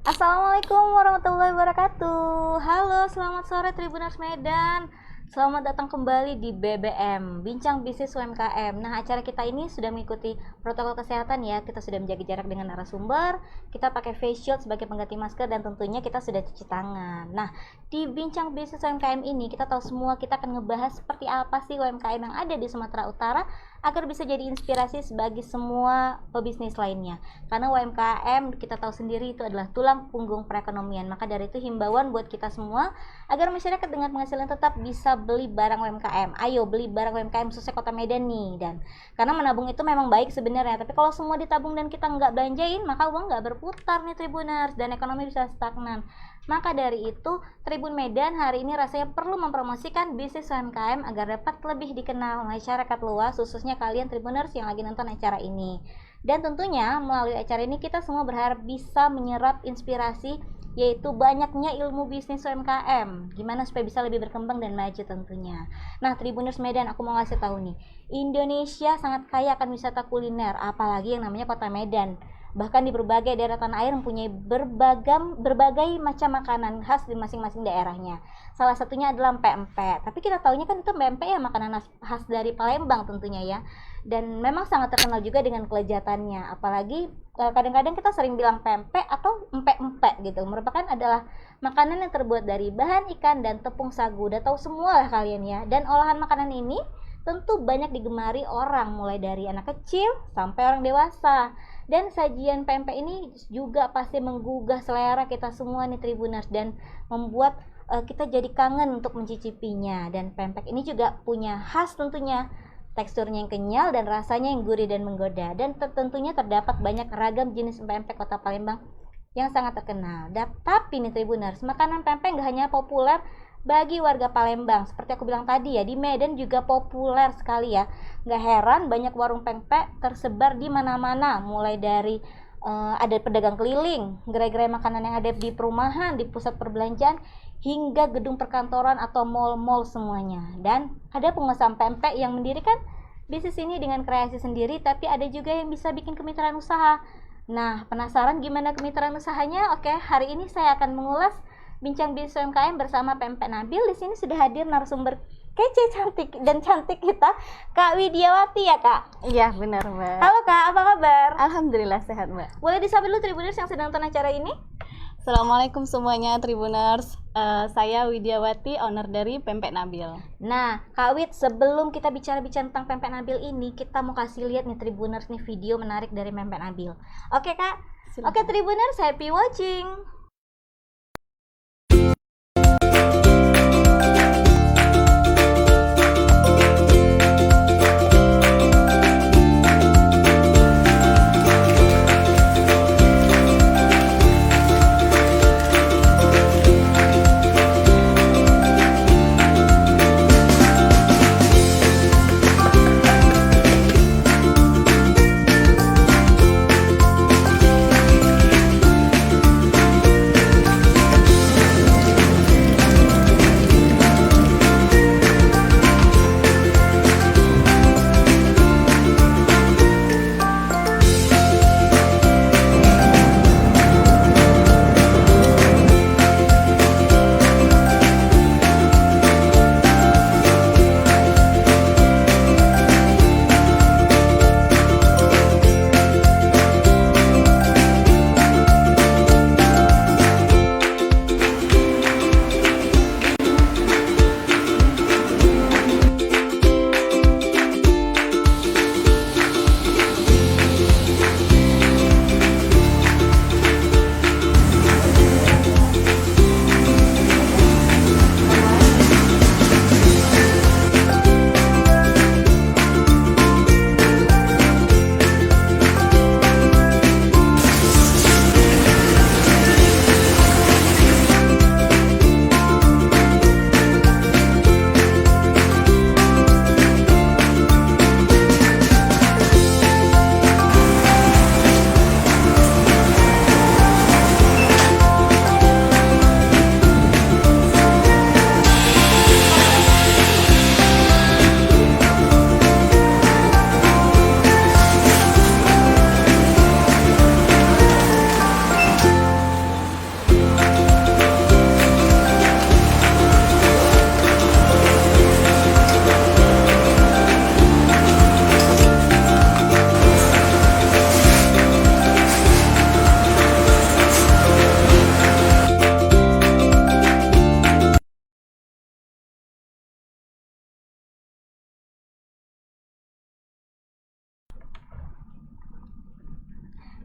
Assalamualaikum warahmatullahi wabarakatuh. Halo, selamat sore Tribuners Medan. Selamat datang kembali di BBM, Bincang Bisnis UMKM. Nah, acara kita ini sudah mengikuti protokol kesehatan ya. Kita sudah menjaga jarak dengan narasumber, kita pakai face shield sebagai pengganti masker, dan tentunya kita sudah cuci tangan. Nah, di Bincang Bisnis UMKM ini kita tahu semua kita akan ngebahas seperti apa sih UMKM yang ada di Sumatera Utara agar bisa jadi inspirasi bagi semua pebisnis lainnya. Karena UMKM kita tahu sendiri itu adalah tulang punggung perekonomian. Maka dari itu himbauan buat kita semua agar masyarakat dengan penghasilan tetap bisa beli barang UMKM. Ayo beli barang UMKM khususnya Kota Medan nih. Dan karena menabung itu memang baik sebenarnya, tapi kalau semua ditabung dan kita nggak belanjain, maka uang nggak berputar nih Tribuners, dan ekonomi bisa stagnan. Maka dari itu, Tribun Medan hari ini rasanya perlu mempromosikan bisnis UMKM agar dapat lebih dikenal masyarakat luas, khususnya kalian Tribuners yang lagi nonton acara ini. Dan tentunya melalui acara ini kita semua berharap bisa menyerap inspirasi, yaitu banyaknya ilmu bisnis UMKM. Gimana supaya bisa lebih berkembang dan maju tentunya. Nah, Tribuners Medan, aku mau ngasih tahu nih, Indonesia sangat kaya akan wisata kuliner, apalagi yang namanya Kota Medan. Bahkan di berbagai daerah tanah air mempunyai berbagai macam makanan khas di masing-masing daerahnya. Salah satunya adalah pempek. Tapi kita tahunya kan itu pempek ya makanan khas dari Palembang tentunya ya. Dan memang sangat terkenal juga dengan kelezatannya. Apalagi kadang-kadang kita sering bilang pempek atau empek-empek gitu. Merupakan adalah makanan yang terbuat dari bahan ikan dan tepung sagu. Udah tahu semua lah kalian ya. Dan olahan makanan ini tentu banyak digemari orang, mulai dari anak kecil sampai orang dewasa. Dan sajian pempek ini juga pasti menggugah selera kita semua nih Tribuners, dan membuat kita jadi kangen untuk mencicipinya. Dan pempek ini juga punya khas tentunya, teksturnya yang kenyal dan rasanya yang gurih dan menggoda. Dan tentunya terdapat banyak ragam jenis pempek Kota Palembang yang sangat terkenal. Tapi nih Tribuners, makanan pempek gak hanya populer bagi warga Palembang, seperti aku bilang tadi ya, di Medan juga populer sekali ya. Gak heran banyak warung pempek tersebar di mana-mana, mulai dari ada pedagang keliling, gerai-gerai makanan yang ada di perumahan, di pusat perbelanjaan, hingga gedung perkantoran atau mall-mall semuanya. Dan ada pengusaha pempek yang mendirikan bisnis ini dengan kreasi sendiri, tapi ada juga yang bisa bikin kemitraan usaha. Nah, penasaran gimana kemitraan usahanya? Oke, hari ini saya akan mengulas Bincang Bisnis UMKM bersama Pempek Nabil. Di sini sudah hadir narasumber kece, cantik kita, Kak Widiawati ya Kak? Iya benar Mbak. Halo Kak, apa kabar? Alhamdulillah sehat Mbak. Boleh disapa dulu Tribuners yang sedang nonton acara ini? Assalamualaikum semuanya Tribuners. Saya Widiawati, owner dari Pempek Nabil. Nah Kak Wid, sebelum kita bicara-bicara tentang Pempek Nabil ini, kita mau kasih lihat nih Tribuners nih video menarik dari Pempek Nabil. Oke Kak? Silakan. Oke Tribuners, happy watching.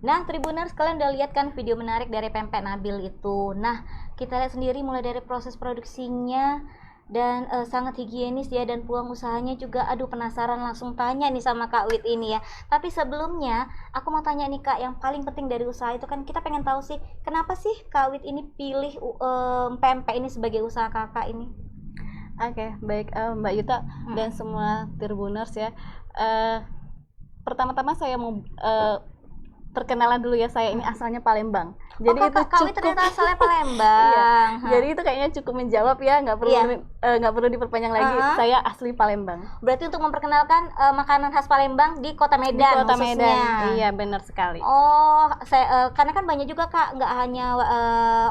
Nah, Tribuners, kalian udah lihat kan video menarik dari pempek Nabil itu. Nah, kita lihat sendiri mulai dari proses produksinya dan sangat higienis ya, dan peluang usahanya juga. Aduh, penasaran, langsung tanya nih sama Kak Wit ini ya. Tapi sebelumnya aku mau tanya nih Kak, yang paling penting dari usaha itu kan kita pengen tahu sih, kenapa sih Kak Wit ini pilih pempek ini sebagai usaha kakak ini? Oke, baik Mbak Yuta dan semua Tribuners ya. Pertama-tama saya mau perkenalan dulu ya, saya ini asalnya Palembang. Jadi oh, itu Kak Wit cukup ternyata asalnya Palembang. iya. Jadi itu kayaknya cukup menjawab ya, nggak perlu diperpanjang lagi. Saya asli Palembang. Berarti untuk memperkenalkan makanan khas Palembang di Kota Medan. Di Kota khususnya. Medan. Iya, benar sekali. Oh, karena kan banyak juga Kak, nggak hanya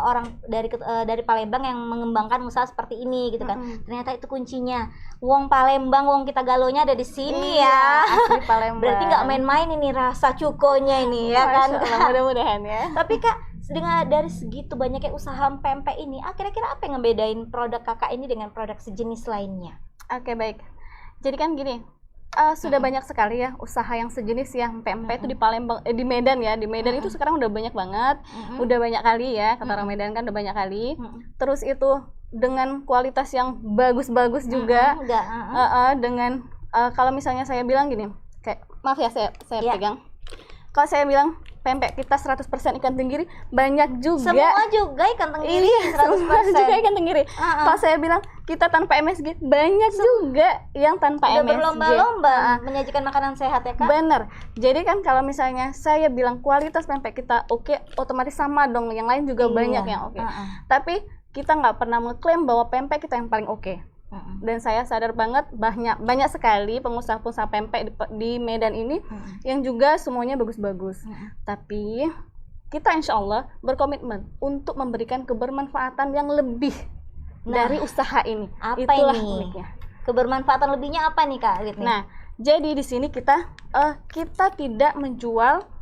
orang dari Palembang yang mengembangkan usaha seperti ini gitu kan. Ternyata itu kuncinya. Wong Palembang, wong kita galonya ada di sini ya. Asli Palembang. Berarti nggak main-main ini rasa cukonya ini ya kan. Mudah-mudahan ya. Tapi Kak, dengan dari segitu banyaknya usaha pempek ini, kira-kira apa yang ngebedain produk kakak ini dengan produk sejenis lainnya? Oke, baik. Jadi kan gini, sudah banyak sekali ya usaha yang sejenis yang pempek itu di Palembang, di Medan ya. Di Medan itu sekarang udah banyak banget, udah banyak kali ya, kata orang Medan kan udah banyak kali. Terus itu dengan kualitas yang bagus-bagus juga, dengan kalau misalnya saya bilang gini, kayak maaf ya saya pegang. Kalau saya bilang pempek kita 100% ikan tenggiri, banyak juga. Semua juga ikan tenggiri, iya, 100% juga ikan tenggiri. Kalau saya bilang kita tanpa MSG, banyak juga yang tanpa udah MSG. berlomba-lomba menyajikan makanan sehat ya Kak? Bener. Jadi kan kalau misalnya saya bilang kualitas pempek kita oke, otomatis sama dong yang lain juga banyak yang oke. Tapi kita nggak pernah mengklaim bahwa pempek kita yang paling oke. Dan saya sadar banget banyak sekali pengusaha-pengusaha pempek di Medan ini yang juga semuanya bagus-bagus. Tapi kita insya Allah berkomitmen untuk memberikan kebermanfaatan yang lebih dari usaha ini. Apa itulah ini? uniknya. Kebermanfaatan lebihnya apa nih Kak Wit? Nah, jadi di sini kita tidak menjual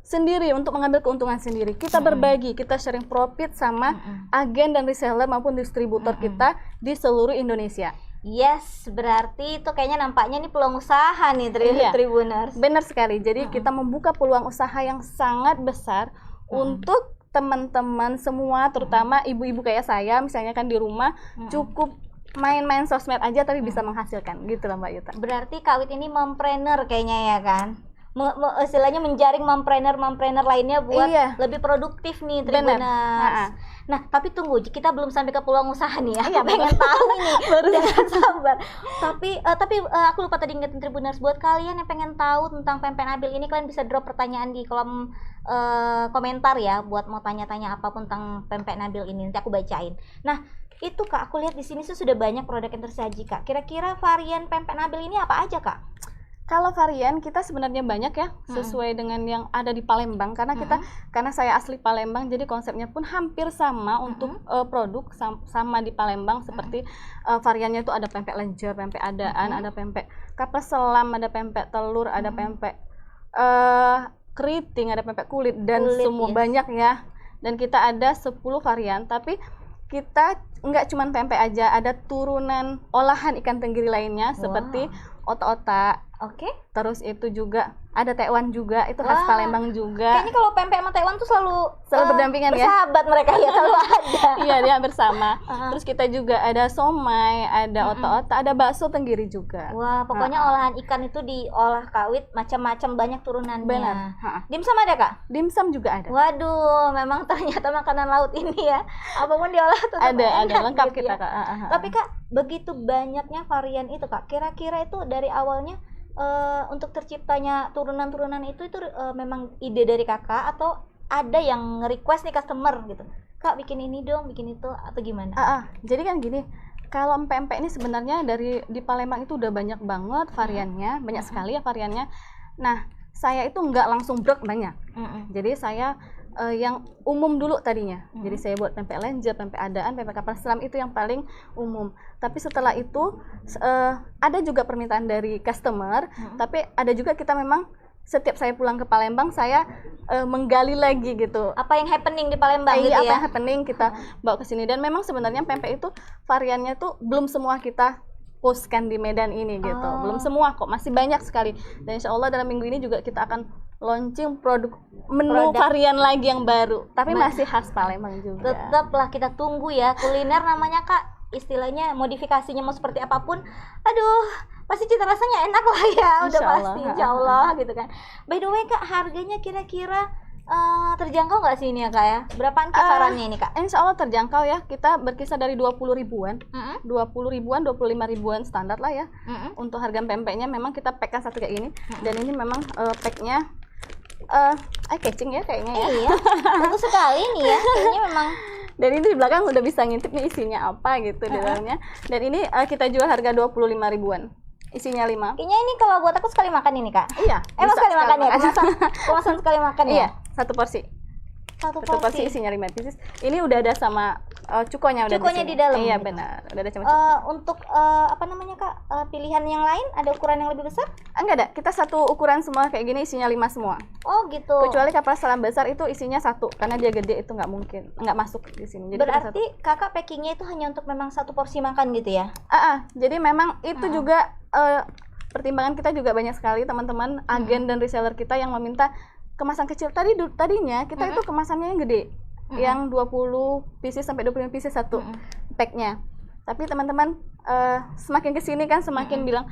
sendiri untuk mengambil keuntungan sendiri. Kita berbagi, kita sharing profit sama agen dan reseller maupun distributor kita di seluruh Indonesia. Yes, berarti itu kayaknya nampaknya nih peluang usaha nih Tribuners. Benar sekali. Jadi kita membuka peluang usaha yang sangat besar untuk teman-teman semua, terutama ibu-ibu kayak saya, misalnya kan di rumah cukup main-main sosmed aja tapi bisa menghasilkan, gitu lah Mbak Yuta. Berarti Kak Wit ini mompreneur kayaknya ya kan? Istilahnya menjaring mompreneur lainnya buat lebih produktif nih Tribuners. Nah, tapi tunggu, kita belum sampai ke peluang usaha nih ya. Aku pengen tahu nih, jangan sabar. Tapi aku lupa tadi ingetin Tribuners, buat kalian yang pengen tahu tentang pempek Nabil ini, kalian bisa drop pertanyaan di kolom komentar ya, buat mau tanya-tanya apapun tentang pempek Nabil ini, nanti aku bacain. Nah, itu Kak, aku lihat di sini sudah banyak produk yang tersaji Kak. Kira-kira varian pempek Nabil ini apa aja Kak? Kalau varian kita sebenarnya banyak ya, sesuai dengan yang ada di Palembang, karena karena saya asli Palembang, jadi konsepnya pun hampir sama untuk produk sama di Palembang, seperti variannya itu ada pempek lenjer, pempek adaan, ada pempek kapal selam, ada pempek telur, ada pempek keriting, ada pempek kulit dan semua banyak ya. Dan kita ada 10 varian, tapi kita nggak cuma pempek aja, ada turunan olahan ikan tenggiri lainnya seperti otak-otak. Terus itu juga ada tekwan juga, itu khas Palembang juga. Kayaknya kalau pempek sama tekwan tuh selalu berdampingan ya. Bersahabat mereka ya, selalu ada. Iya, dia hampir sama. Terus kita juga ada somai, ada otak-otak, ada bakso tenggiri juga. Wah, pokoknya olahan ikan itu diolah Kak Wit macam-macam, banyak turunannya. Benar. Dimsum ada Kak? Dimsum juga ada. Waduh, memang ternyata makanan laut ini ya, apapun diolah tetap ada lengkap gitu kita ya. Kak. Tapi Kak, begitu banyaknya varian itu Kak, kira-kira itu dari awalnya untuk terciptanya turunan-turunan itu memang ide dari kakak atau ada yang nge-request nih customer gitu, Kak bikin ini dong, bikin itu, atau gimana? Jadi kan gini, kalau pempek ini sebenarnya di Palembang itu udah banyak banget variannya, banyak sekali ya variannya. Nah, saya itu nggak langsung brek banyak. Jadi saya yang umum dulu tadinya. Jadi saya buat pempek lenjer, pempek adaan, pempek kapal selam, itu yang paling umum. Tapi setelah itu ada juga permintaan dari customer, tapi ada juga kita memang setiap saya pulang ke Palembang saya menggali lagi gitu. Apa yang happening di Palembang gitu ya? Apa yang happening kita bawa ke sini. Dan memang sebenarnya pempek itu variannya tuh belum semua kita postkan di Medan ini gitu. Belum semua kok, masih banyak sekali. Dan insya Allah dalam minggu ini juga kita akan launching menu varian lagi yang baru, tapi masih khas Palembang juga. Tetaplah kita tunggu ya, kuliner namanya Kak, istilahnya modifikasinya mau seperti apapun, aduh pasti cita rasanya enak lah ya, udah pasti insya Allah gitu kan. By the way Kak, harganya kira-kira terjangkau nggak sih ini ya Kak ya? Berapaan kisarannya ini Kak? Insya Allah terjangkau ya, kita berkisar dari 20 ribuan, 20 ribuan, 25 ribuan standar lah ya. Untuk harga pempeknya memang kita packkan satu kayak ini, dan ini memang packnya eye catching ya kayaknya ya. Iya, bagus sekali nih ya, kayaknya memang. Dan ini di belakang udah bisa ngintip nih isinya apa gitu di dalamnya. Dan ini kita jual harga 25 ribuan. Isinya 5. Kayaknya ini kalau buat aku sekali makan ini Kak. Iya. Emang sekali makan ya? Kemasan sekali makan ya? Iya, satu porsi. Satu porsi isinya 5 pieces. Ini udah ada sama cukonya udah di dalam. Iya benar, udah ada sama cuko. Untuk apa namanya Kak? Pilihan yang lain ada ukuran yang lebih besar? Enggak ada, kita satu ukuran semua kayak gini, isinya 5 semua. Oh gitu. Kecuali kapal selam besar itu isinya 1, karena dia gede itu nggak mungkin, nggak masuk di sini. Jadi berarti Kakak packingnya itu hanya untuk memang satu porsi makan gitu ya? Jadi memang itu juga pertimbangan kita juga banyak sekali teman-teman agen dan reseller kita yang meminta kemasan kecil. Tadinya kita itu kemasannya yang gede, yang 20 pieces sampai 25 pieces satu packnya. Tapi teman-teman semakin kesini kan semakin bilang,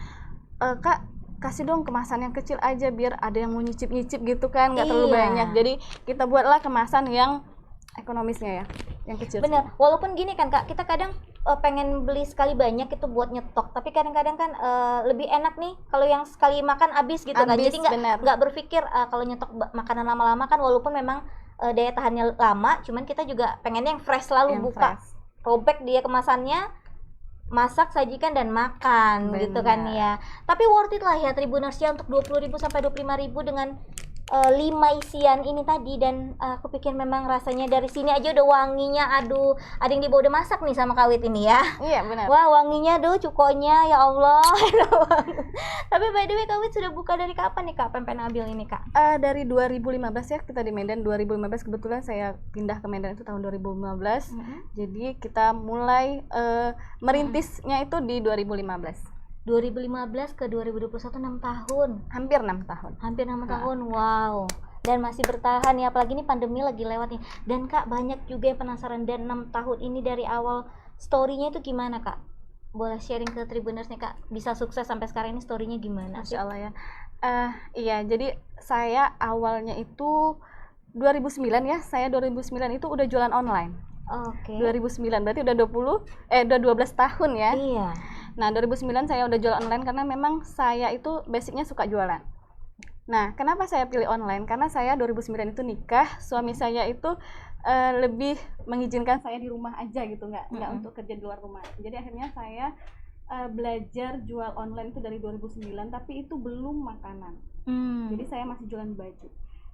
Kak kasih dong kemasan yang kecil aja biar ada yang mau nyicip-nyicip gitu kan, nggak terlalu banyak. Jadi kita buatlah kemasan yang ekonomisnya ya, yang kecil. Bener, walaupun gini kan Kak, kita kadang pengen beli sekali banyak itu buat nyetok, tapi kadang-kadang kan lebih enak nih kalau yang sekali makan habis gitu kan. Jadi nggak berpikir kalau nyetok makanan lama-lama kan, walaupun memang daya tahannya lama, cuman kita juga pengennya yang fresh selalu, yang buka robek dia kemasannya, masak, sajikan dan makan. Bener. Gitu kan ya. Tapi worth it lah ya Tribuners ya, untuk 20.000 sampai 25.000 dengan 5 isian ini tadi. Dan aku pikir memang rasanya dari sini aja udah wanginya, aduh, ada yang dibawa udah masak nih sama Kawit ini ya. Iya benar. Wah wanginya tuh cukonya ya Allah. Tapi by the way Kawit sudah buka dari kapan nih Kak Pempek Nabil ini Kak? Dari 2015 ya, kita di Medan 2015, kebetulan saya pindah ke Medan itu tahun 2015. Jadi kita mulai merintisnya itu di 2015 ke 2021, 6 tahun. Hampir 6 tahun. Hampir 6 tahun, wow. Dan masih bertahan ya, apalagi ini pandemi lagi lewat nih. Dan Kak, banyak juga yang penasaran, dan 6 tahun ini dari awal story-nya itu gimana Kak? Boleh sharing ke Tribuners nih Kak, bisa sukses sampai sekarang ini story-nya gimana? Masya Allah ya. Iya, jadi saya awalnya itu 2009 ya, saya 2009 itu udah jualan online. Oke. 2009 berarti udah 12 tahun ya. Iya. Nah, 2009 saya udah jualan online karena memang saya itu basicnya suka jualan. Nah, kenapa saya pilih online? Karena saya 2009 itu nikah, suami saya itu lebih mengizinkan saya di rumah aja gitu, nggak untuk kerja di luar rumah. Jadi akhirnya saya belajar jual online itu dari 2009, tapi itu belum makanan. Jadi saya masih jualan baju.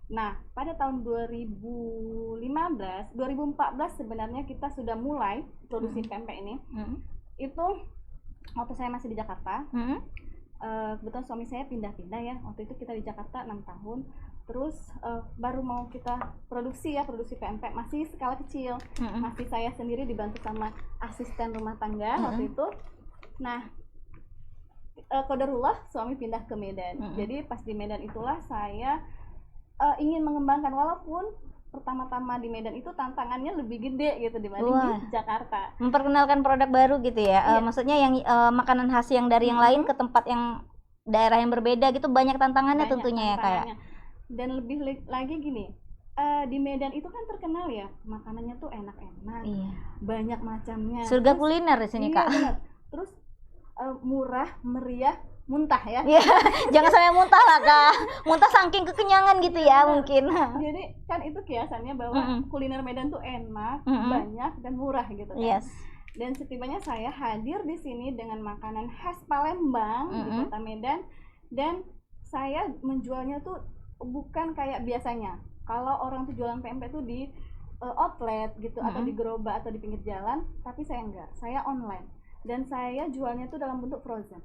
Nah, pada tahun 2014 sebenarnya kita sudah mulai produksi pempek ini. Itu waktu saya masih di Jakarta. Kebetulan suami saya pindah-pindah ya. Waktu itu kita di Jakarta 6 tahun. Terus baru mau kita produksi pempek, masih skala kecil. Masih saya sendiri dibantu sama asisten rumah tangga waktu itu. Nah, qadarullah suami pindah ke Medan. Jadi pas di Medan itulah saya ingin mengembangkan, walaupun pertama-tama di Medan itu tantangannya lebih gede gitu dibanding di Jakarta. Memperkenalkan produk baru gitu ya. Maksudnya yang makanan khas yang dari yang lain ke tempat yang daerah yang berbeda gitu, banyak tantangannya tentunya ya kayak. Dan lebih lagi gini, di Medan itu kan terkenal ya makanannya tuh enak-enak, banyak macamnya. Surga kuliner di sini Kak. Bener. Terus murah, meriah, muntah ya. Jangan sampai muntah lah Kak. Muntah saking kekenyangan gitu ya mungkin. Jadi kan itu kiasannya bahwa kuliner Medan tuh enak, banyak dan murah gitu kan. Yes. Dan setibanya saya hadir di sini dengan makanan khas Palembang di Kota Medan, dan saya menjualnya tuh bukan kayak biasanya. Kalau orang tuh jualan pempek tuh di outlet gitu atau di gerobak atau di pinggir jalan, tapi saya enggak. Saya online. Dan saya jualnya tuh dalam bentuk frozen.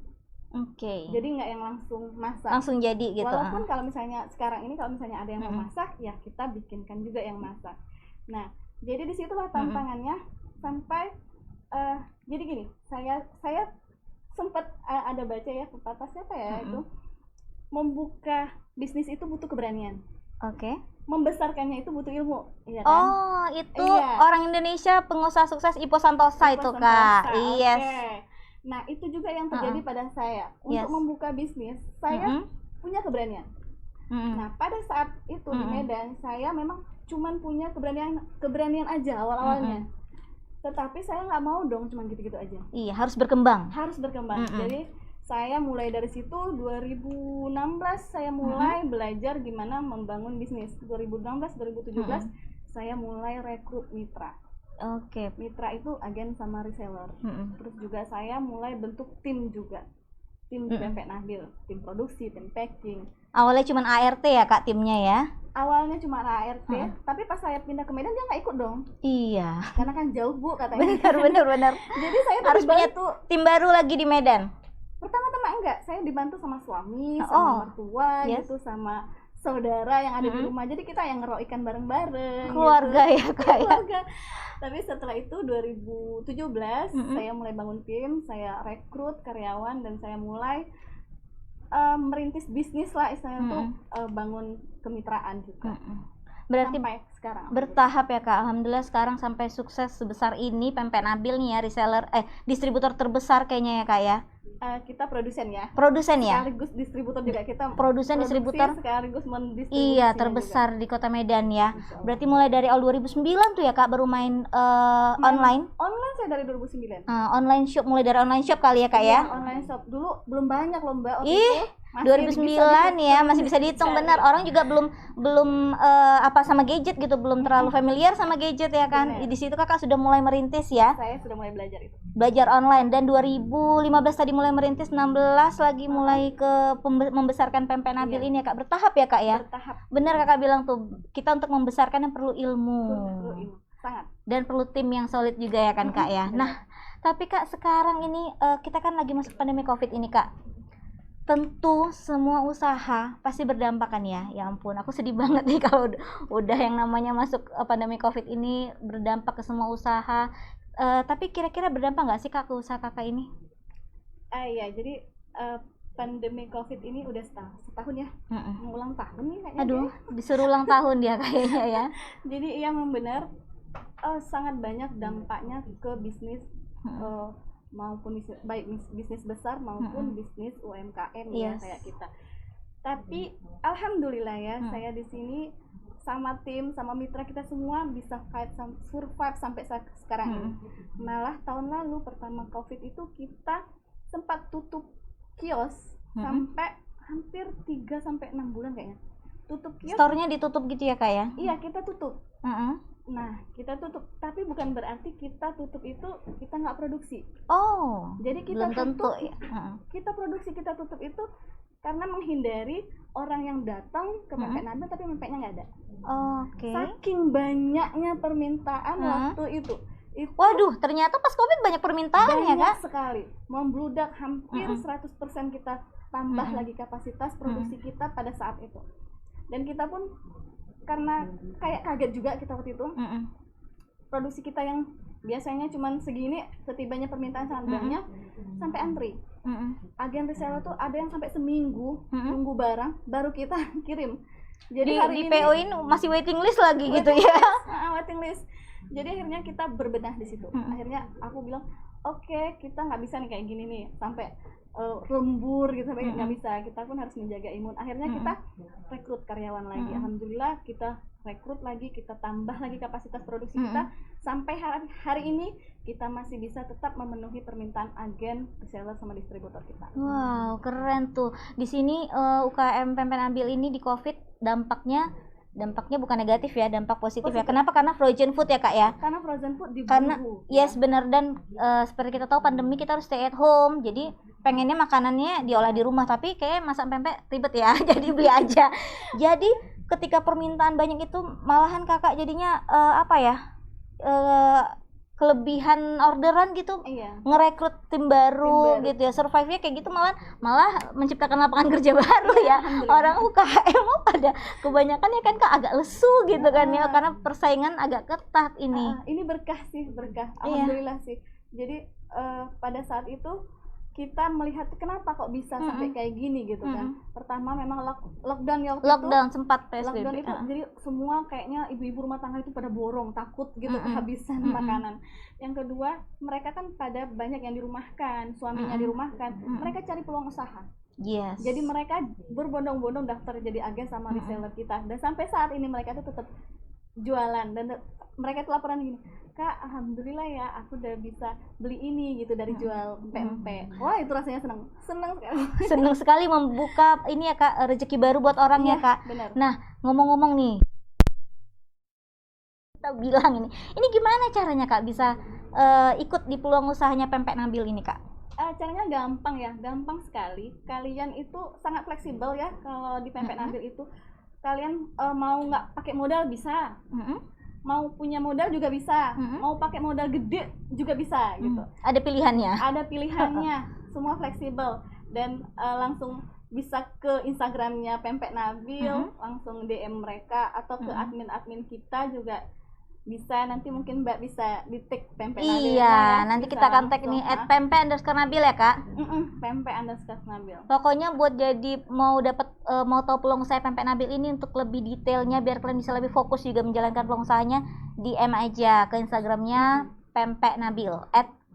Oke. Jadi nggak yang langsung masak. Langsung jadi gitu. Walaupun kalau misalnya sekarang ini kalau misalnya ada yang mau masak, ya kita bikinkan juga yang masak. Nah, jadi disitulah tantangannya sampai jadi gini, saya sempat ada baca ya pepatah siapa ya itu, membuka bisnis itu butuh keberanian. Oke. Membesarkannya itu butuh ilmu, iya kan? Oh, itu Iya. orang Indonesia pengusaha sukses Ipo Santosa itu, Ipo Kak. Santosa, Yes. oke. Nah, itu juga yang terjadi pada saya. Untuk Yes. membuka bisnis, saya punya keberanian. Nah, pada saat itu di Medan, saya memang cuman punya keberanian aja awal-awalnya. Tetapi saya nggak mau dong cuman gitu-gitu aja. Iya, harus berkembang. Harus berkembang. Jadi saya mulai dari situ 2016 saya mulai belajar gimana membangun bisnis. 2016 2017 saya mulai rekrut mitra. Oke. Mitra itu agen sama reseller. Terus juga saya mulai bentuk tim juga. Tim Pempek Nabil, tim produksi, tim packing. Awalnya cuma ART ya, Kak, timnya ya? Awalnya cuma ART, tapi pas saya pindah ke Medan dia nggak ikut dong. Iya. Karena kan jauh, Bu, katanya. Benar. Jadi saya harus punya dibantu. tim baru lagi di Medan. Pertama-tama enggak, saya dibantu sama suami, sama mertua gitu, sama saudara yang ada di rumah. Jadi kita yang ngerok ikan bareng-bareng. Keluarga gitu. ya, Kak. Keluarga. Tapi setelah itu 2017 saya mulai bangun tim, saya rekrut karyawan dan saya mulai merintis bisnis lah istilahnya tuh, bangun kemitraan juga. Berarti sampai sekarang bertahap ya, Kak. Alhamdulillah sekarang sampai sukses sebesar ini. Pempek Nabil nih ya, reseller distributor terbesar kayaknya ya, Kak ya. Kita produsen ya. Produsen ya? Sekaligus distributor juga, kita produsen distributor sekaligus mendistribusi. Iya, terbesar juga di Kota Medan ya. Berarti mulai dari awal 2009 tuh ya, Kak, baru main online. Online saya dari 2009. Online shop, mulai dari online shop kali ya, Kak ya. Online shop dulu belum banyak loh, Mbak. Ih, 2009 ya, masih bisa dihitung benar. Orang juga belum apa sama gadget gitu, belum terlalu familiar sama gadget ya kan. Di situ Kakak sudah mulai merintis ya. Saya sudah mulai belajar itu. Belajar online, dan 2015 tadi mulai merintis, 16 lagi mulai ke membesarkan Pempek Nabil ini ya, Kak. Bertahap ya, Kak ya. Bertahap. Benar Kakak bilang tuh, kita untuk membesarkan yang perlu ilmu. Sangat. Dan perlu tim yang solid juga ya kan, Kak ya. Nah, tapi Kak, sekarang ini kita kan lagi masuk pandemi Covid ini, Kak. Tentu semua usaha pasti berdampak kan ya. Ya ampun, aku sedih banget nih kalau udah yang namanya masuk pandemi Covid ini berdampak ke semua usaha. Tapi kira-kira berdampak nggak sih, Kak, ke usaha Kakak ini? Iya, jadi pandemi Covid ini udah setahun ya. Ulang tahun nih kayaknya. Aduh, disuruh ulang tahun dia kayaknya ya. Jadi iya, memang benar, sangat banyak dampaknya ke bisnis, maupun baik bisnis besar maupun bisnis UMKM ya kayak kita. Tapi alhamdulillah ya, saya di sini sama tim, sama mitra kita semua bisa survive sampai sekarang ini. Malah tahun lalu pertama Covid itu kita sempat tutup kios sampai hampir 3 sampai 6 bulan kayaknya. Tutup kios. Store-nya ditutup gitu ya, Kak ya? Iya, kita tutup. Nah, kita tutup, tapi bukan berarti kita tutup itu kita nggak produksi. Oh, jadi kita belum tentu ya. Kita produksi, kita tutup itu karena menghindari orang yang datang ke Pempek Nabil tapi pempeknya nggak ada. Oke. Saking banyaknya permintaan waktu itu. Waduh, ternyata pas Covid banyak permintaan ya, Kak? Banyak sekali, membludak, hampir 100% kita tambah lagi kapasitas produksi kita pada saat itu. Dan kita pun karena kayak kaget juga kita waktu itu. Produksi kita yang biasanya cuma segini, setibanya permintaan sangat banyak, sampai antri. Agen reseller tuh ada yang sampai seminggu nunggu barang baru kita kirim. Jadi hari di PO-in masih waiting list lagi gitu ya. Waiting list. Jadi akhirnya kita berbenah di situ. Akhirnya aku bilang, oke, kita nggak bisa nih kayak gini nih sampai lembur gitu, sampai nggak bisa. Kita pun harus menjaga imun. Akhirnya kita rekrut karyawan lagi. Alhamdulillah kita rekrut lagi, kita tambah lagi kapasitas produksi kita. Sampai hari ini kita masih bisa tetap memenuhi permintaan agen, reseller sama distributor kita. Wow, keren tuh. Di sini UKM Pempek Nabil ini di Covid dampaknya bukan negatif ya, dampak positif ya. Kenapa? Karena frozen food ya, Kak ya. Karena frozen food diburu. Karena yes, benar, dan seperti kita tahu pandemi kita harus stay at home. Jadi pengennya makanannya diolah di rumah, tapi kayak masak pempek ribet ya. Jadi beli aja. Jadi ketika permintaan banyak itu malahan Kakak jadinya apa ya? Kelebihan orderan gitu, ngerekrut tim baru gitu ya, survive-nya kayak gitu, malah menciptakan lapangan kerja baru ya. Orang UKM pada kebanyakan ya kan, Kak, agak lesu gitu kan ya, karena persaingan agak ketat ini. Ini berkah sih, berkah. Alhamdulillah sih. Jadi pada saat itu kita melihat kenapa kok bisa sampai kayak gini gitu kan. Pertama memang lockdown ya waktu Lockdown itu. sempat PSBB. Lockdown itu jadi semua kayaknya ibu-ibu rumah tangga itu pada borong, takut gitu kehabisan makanan. Yang kedua, mereka kan pada banyak yang dirumahkan, suaminya dirumahkan. Mereka cari peluang usaha. Yes. Jadi mereka berbondong-bondong daftar jadi agen sama reseller kita. Dan sampai saat ini mereka itu tetap jualan dan mereka itu laporan gini, Kak, alhamdulillah ya aku udah bisa beli ini gitu dari jual pempek. Wah, itu rasanya senang sekali. Senang sekali membuka ini ya Kak, rezeki baru buat orang ya Kak. Benar. Nah, ngomong-ngomong nih, kita bilang ini gimana caranya Kak bisa ikut di peluang usahanya Pempek Nabil ini Kak? Caranya gampang ya, gampang sekali. Kalian itu sangat fleksibel ya kalau di Pempek Nabil itu. Kalian mau nggak pakai modal bisa. Mau punya modal juga bisa, mau pakai modal gede juga bisa gitu. Ada pilihannya. Ada pilihannya, semua fleksibel dan langsung bisa ke Instagramnya Pempek Nabil, langsung DM mereka atau ke admin kita juga bisa. Nanti mungkin Mbak bisa di tag Pempek Nabil. Iya, nanti kita akan tag nih @pempek_nabil ya Kak. Pempek_nabil. Pokoknya buat jadi mau tahu peluang usaha Pempek Nabil ini untuk lebih detailnya biar kalian bisa lebih fokus juga menjalankan peluang usahanya, DM aja ke Instagramnya Pempek Nabil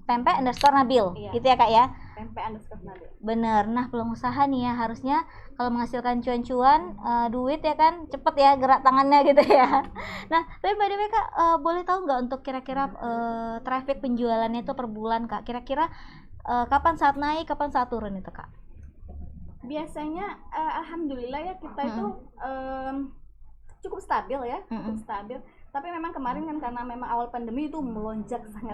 @pempek_nabil. Iya. Gitu ya Kak ya. Pempek_nabil. Bener. Nah, peluang usaha nih ya harusnya kalau menghasilkan cuan-cuan, duit ya kan, cepet ya gerak tangannya gitu ya. Nah, tapi by the way Kak, boleh tahu nggak untuk kira-kira traffic penjualannya itu per bulan Kak? Kira-kira kapan saat naik, kapan saat turun itu Kak? Biasanya alhamdulillah ya kita itu cukup stabil ya, cukup stabil. Tapi memang kemarin kan karena memang awal pandemi itu melonjak sangat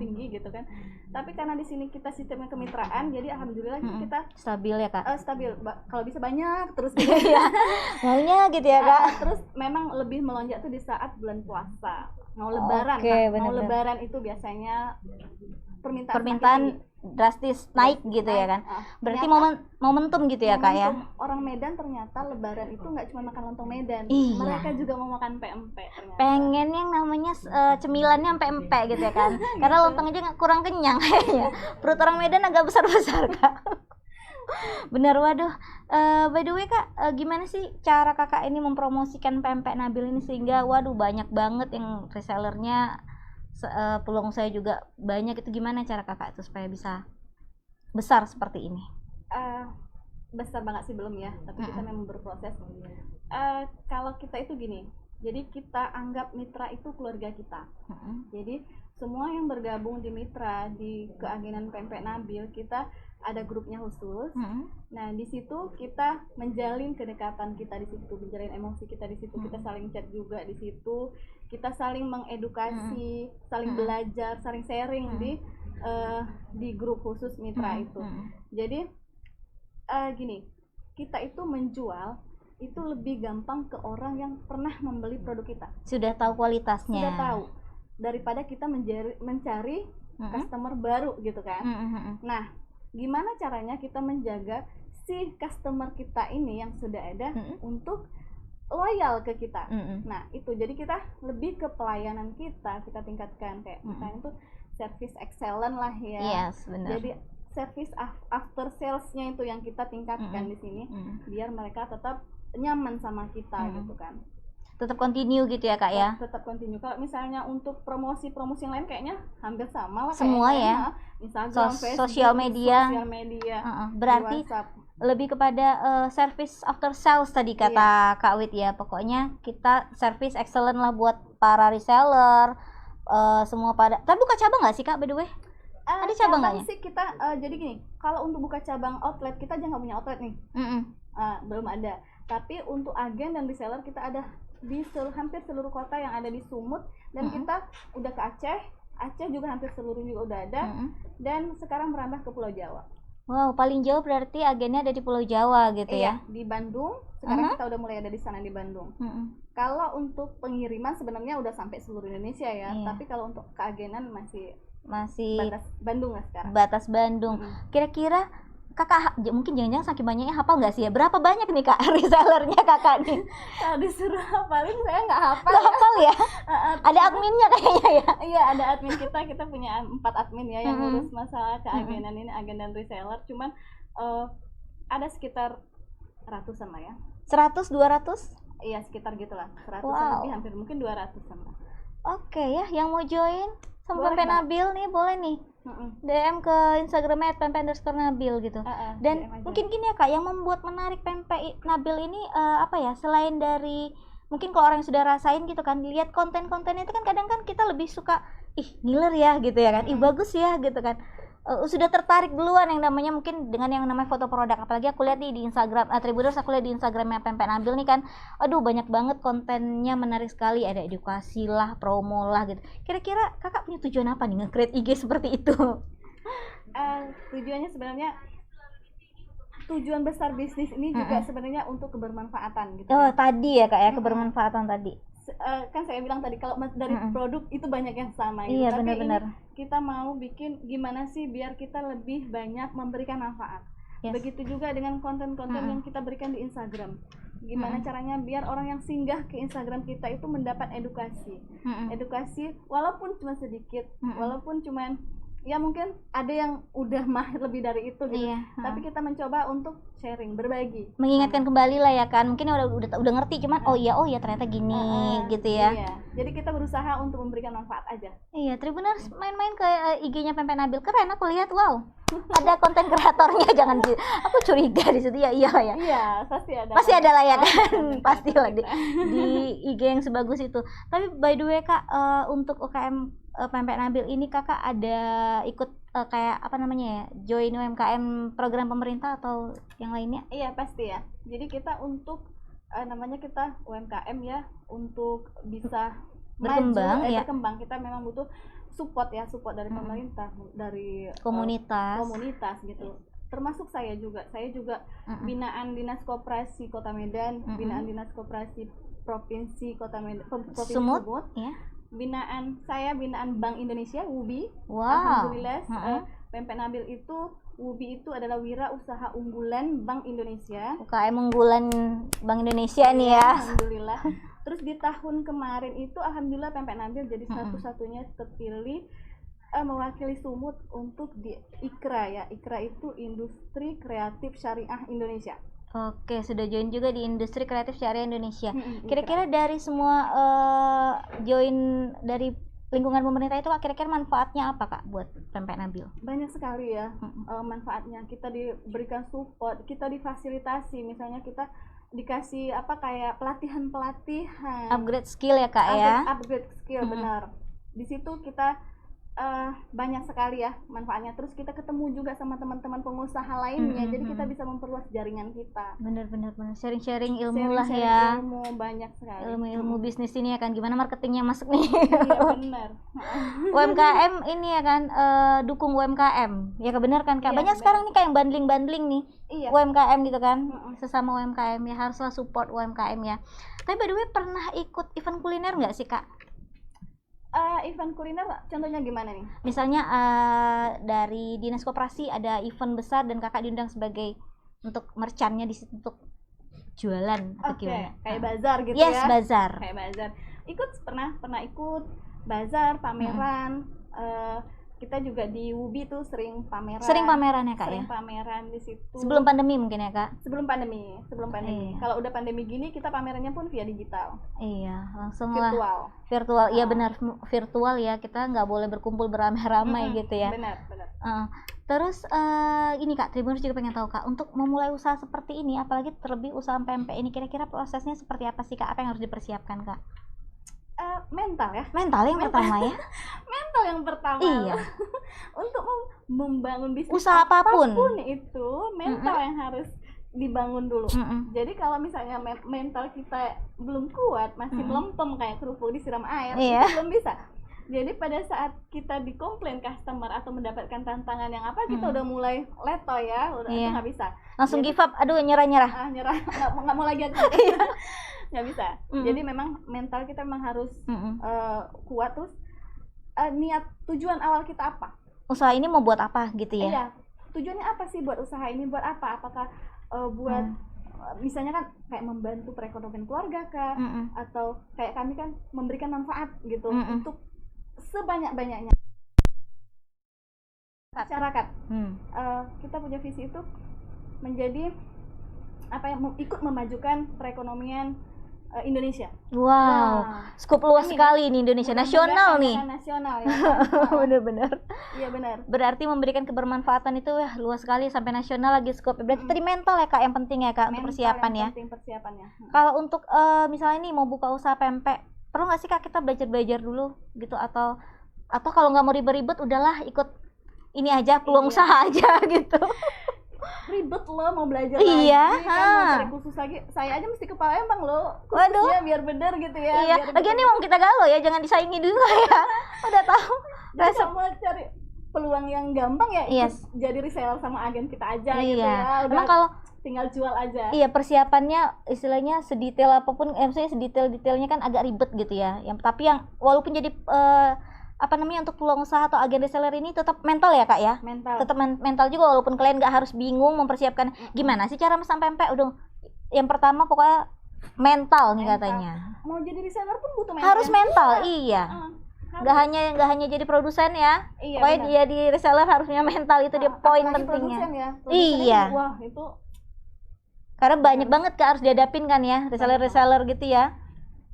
tinggi gitu kan. Tapi karena di sini kita sistemnya kemitraan, jadi alhamdulillah kita stabil ya Kak. Stabil. Kalau bisa banyak terus gitu ya. Maunya gitu ya Kak. Terus memang lebih melonjak tuh di saat bulan puasa. Mau lebaran, mau lebaran itu biasanya permintaan drastis naik gitu ya kan. Berarti momentum gitu ya Kak ya. Orang Medan ternyata lebaran itu nggak cuma makan lontong Medan, mereka juga mau makan pempek ternyata. Pengen yang namanya cemilannya pempek gitu ya kan. Karena lontong aja kurang kenyang kayaknya. Perut orang Medan agak besar-besar Kak. Bener. Waduh. By the way Kak, gimana sih cara Kakak ini mempromosikan Pempek Nabil ini sehingga waduh banyak banget yang resellernya, peluang saya juga banyak, itu gimana cara Kakak itu supaya bisa besar seperti ini? Besar banget sih belum ya, tapi kita memang berproses. Kalau kita itu gini, jadi kita anggap mitra itu keluarga kita. Jadi semua yang bergabung di mitra di keagenan Pempek Nabil, kita ada grupnya khusus. Nah di situ kita menjalin kedekatan kita di situ, menjalin emosi kita di situ. Kita saling chat juga di situ. Kita saling mengedukasi, saling belajar, saling sharing di grup khusus mitra itu. Jadi gini, kita itu menjual itu lebih gampang ke orang yang pernah membeli produk kita. Sudah tahu kualitasnya. Sudah tahu. Daripada kita mencari customer baru gitu kan. Nah, gimana caranya kita menjaga si customer kita ini yang sudah ada untuk loyal ke kita. Nah, itu jadi kita lebih ke pelayanan kita tingkatkan kayak misalnya itu service excellent lah ya. Yes, benar. Jadi service after sales-nya itu yang kita tingkatkan di sini biar mereka tetap nyaman sama kita gitu kan. Tetap continue gitu ya Kak ya. Tetap continue. Kalau misalnya untuk promosi yang lain kayaknya hampir sama lah. Semua ya. Instagram, Facebook, sosial media. Berarti lebih kepada service after sales tadi kata Kak Wit ya. Pokoknya kita service excellent lah buat para reseller, semua pada. Tapi buka cabang nggak sih Kak by the way? Ada cabang nggak ya? Sih kita jadi gini, kalau untuk buka cabang outlet kita aja nggak punya outlet nih. Belum ada. Tapi untuk agen dan reseller kita ada di hampir seluruh kota yang ada di Sumut, dan kita udah ke Aceh juga hampir seluruh juga udah ada, dan sekarang merambah ke Pulau Jawa. Wow, paling jauh berarti agennya ada di Pulau Jawa gitu ya? Di Bandung. Sekarang kita udah mulai ada di sana di Bandung. Kalau untuk pengiriman sebenarnya udah sampai seluruh Indonesia ya, tapi kalau untuk keagenan masih batas Bandung lah sekarang. Batas Bandung. Kira-kira kakak mungkin jangan-jangan saking banyaknya hafal nggak sih ya? Berapa banyak nih kak resellernya kakak nih? Kalau disuruh hafalin saya nggak hafal. Nggak hafal ya? Ada adminnya kayaknya ya? Iya, ada admin kita punya 4 admin ya yang ngurus masalah keagenan ini, agen dan reseller. Cuman ada sekitar ratusan lah ya. 100, 200? Iya, sekitar gitulah. 100 Wow. lebih, hampir mungkin 200-an lah. Oke ya, yang mau join sama Boleh, Pempek Mbak. Nabil nih boleh nih DM ke Instagramnya @pempek_nabil gitu. Dan DM aja. mungkin gini ya kak, yang membuat menarik Pempek Nabil ini apa ya, selain dari mungkin kalau orang yang sudah rasain gitu kan, lihat konten-kontennya itu kan kadang kan kita lebih suka ih ngiler ya gitu ya kan, ih bagus ya gitu kan. Sudah tertarik duluan yang namanya mungkin dengan yang namanya foto produk, apalagi aku lihat nih di Instagram Tribuners, aku lihat di Instagramnya Pempek Nabil nih kan, aduh banyak banget kontennya menarik sekali, ada edukasi lah, promo lah gitu. Kira-kira kakak punya tujuan apa nih nge-create IG seperti itu? Tujuannya sebenarnya, tujuan besar bisnis ini juga sebenarnya untuk kebermanfaatan gitu. Oh tadi ya kak ya, kebermanfaatan tadi. Kan saya bilang tadi kalau dari produk itu banyak yang sama gitu. Iya Tapi benar-benar. ini kita mau bikin gimana sih biar kita lebih banyak memberikan manfaat. Yes. Begitu juga dengan konten-konten yang kita berikan di Instagram. Gimana caranya biar orang yang singgah ke Instagram kita itu mendapat edukasi. Edukasi walaupun cuma sedikit, walaupun cuma ya mungkin ada yang udah mahir lebih dari itu gitu. Iya. Tapi kita mencoba untuk sharing, berbagi. Mengingatkan kembali lah ya kan, mungkin udah ngerti cuman oh iya ternyata gini gitu ya. Iya. Jadi kita berusaha untuk memberikan manfaat aja. Iya, Tribuners main-main ke IG-nya Pempek Nabil, keren aku lihat, wow. Ada konten kreatornya, jangan aku curiga di situ ya, iya ya. Iya, pasti ada. Pasti ada lah ya kan, pasti lah di IG yang sebagus itu. Tapi by the way kak, untuk UKM Pempek Nabil ini kakak ada ikut kayak apa namanya ya, join UMKM program pemerintah atau yang lainnya? Iya pasti ya. Jadi kita untuk namanya kita UMKM ya, untuk bisa Berkembang, maju, ya. berkembang kita memang butuh support dari pemerintah, dari Komunitas. gitu. Termasuk saya juga binaan Dinas Koperasi Kota Medan, binaan Dinas Koperasi Provinsi Kota Medan, Provinsi Sumut, Sumut. ya. Binaan Bank Indonesia WUBI. Wow. Alhamdulillah Pempek Nabil itu WUBI itu adalah wira usaha unggulan Bank Indonesia. UKM unggulan Bank Indonesia nih ya. Alhamdulillah. Terus di tahun kemarin itu alhamdulillah Pempek Nabil jadi satu-satunya terpilih mewakili Sumut untuk di IKRA ya. IKRA itu Industri Kreatif Syariah Indonesia. Oke, sudah join juga di Industri Kreatif Syariah Indonesia. Kira-kira IKRA. dari semua join dari lingkungan pemerintah itu kak, kira-kira manfaatnya apa kak buat Pempek Nabil? Banyak sekali ya manfaatnya. Kita diberikan support, kita difasilitasi, misalnya kita dikasih kayak pelatihan Upgrade skill ya kak ya. upgrade skill benar. Di situ kita banyak sekali ya manfaatnya. Terus kita ketemu juga sama teman-teman pengusaha lainnya, jadi kita bisa memperluas jaringan kita. Benar sharing ilmu lah Sharing-sharing ya. ilmu banyak sekali. Ilmu bisnis ini ya kan, gimana marketingnya masuk nih. Iya benar. UMKM ini ya kan, dukung UMKM ya, benar kan kak. Iya, Banyak benar. sekarang nih kayak yang bundling nih. Iya. UMKM gitu kan, sesama UMKM ya haruslah support UMKM ya. Tapi by the way, pernah ikut event kuliner nggak sih kak? Event kuliner contohnya gimana nih? Misalnya dari Dinas Koperasi ada event besar dan kakak diundang sebagai untuk merchannya di situ untuk jualan atau gimana? Kayak bazar gitu Yes, ya. bazar. Kayak bazar. Pernah ikut bazar, pameran. Kita juga di WUBI tuh sering pameran. Sering pameran ya kak Sering ya? pameran di situ. Sebelum pandemi mungkin ya kak? Sebelum pandemi. Iya. Kalau udah pandemi gini kita pamerannya pun via digital. Iya, langsung lah. Virtual. Iya benar, virtual ya, kita nggak boleh berkumpul beramai-ramai gitu ya. Benar. Terus ini kak, Tribuners juga pengen tahu kak, untuk memulai usaha seperti ini, apalagi terlebih usaha pempek ini, kira-kira prosesnya seperti apa sih kak? Apa yang harus dipersiapkan kak? Mental ya. Mental yang pertama ya. Mental yang pertama. Iya. Untuk membangun bisnis Usaha apapun itu mental yang harus dibangun dulu. Jadi kalau misalnya mental kita belum kuat, masih melempem kayak kerupuk disiram air, Iya. itu belum bisa. Jadi pada saat kita dikomplain customer atau mendapatkan tantangan yang kita udah mulai letoy ya, udah itu nggak bisa. Langsung give up, aduh nyerah. Nyerah, nggak mau lagi nggak bisa. Jadi memang mental kita memang harus kuat. Terus niat tujuan awal kita apa? Usaha ini mau buat apa gitu ya? Iya. tujuannya apa sih buat usaha ini, buat apa? Apakah buat misalnya kan kayak membantu perekonomian keluarga kah, atau kayak kami kan memberikan manfaat gitu untuk sebanyak-banyaknya masyarakat. Kita punya visi itu menjadi apa ya, ikut memajukan perekonomian Indonesia. Wow, skop luas sekali ini Indonesia, nasional nih. Nasional ya. Bener-bener. Iya benar. Berarti memberikan kebermanfaatan itu ya luas sekali sampai nasional lagi skop. Berarti tadi mental ya Kak yang penting ya Kak untuk persiapan ya. Penting persiapannya. Kalau untuk misalnya nih mau buka usaha pempek, perlu nggak sih Kak kita belajar dulu gitu, atau kalau nggak mau ribet-ribet udahlah ikut ini aja, peluang usaha aja gitu. Ribet loh mau belajar iya, lagi kan, mau cari khusus lagi. Saya aja mesti ke Palembang loh khususnya biar bener gitu ya. Iya, lagian nih mau kita galau ya, jangan disaingi dulu ya. Udah tahu. Jadi kalau mau cari peluang yang gampang ya jadi reseller sama agen kita aja gitu ya. Udah, emang kalau tinggal jual aja. Iya, persiapannya istilahnya sedetail apapun, maksudnya sedetail-detailnya kan agak ribet gitu ya. Tapi yang walaupun jadi untuk peluang usaha atau agen reseller ini tetap mental ya Kak ya? Mental. Tetap mental juga, walaupun kalian nggak harus bingung mempersiapkan gimana sih cara mesan pempek. Udah, yang pertama pokoknya mental nih katanya. Mau jadi reseller pun butuh mental. Harus mental, iya. Nggak hanya jadi produsen ya. Pokoknya jadi reseller harusnya mental, itu dia poin pentingnya. Ya. Iya. Wah, itu karena banyak banget Kak harus dihadapin kan ya, reseller gitu ya.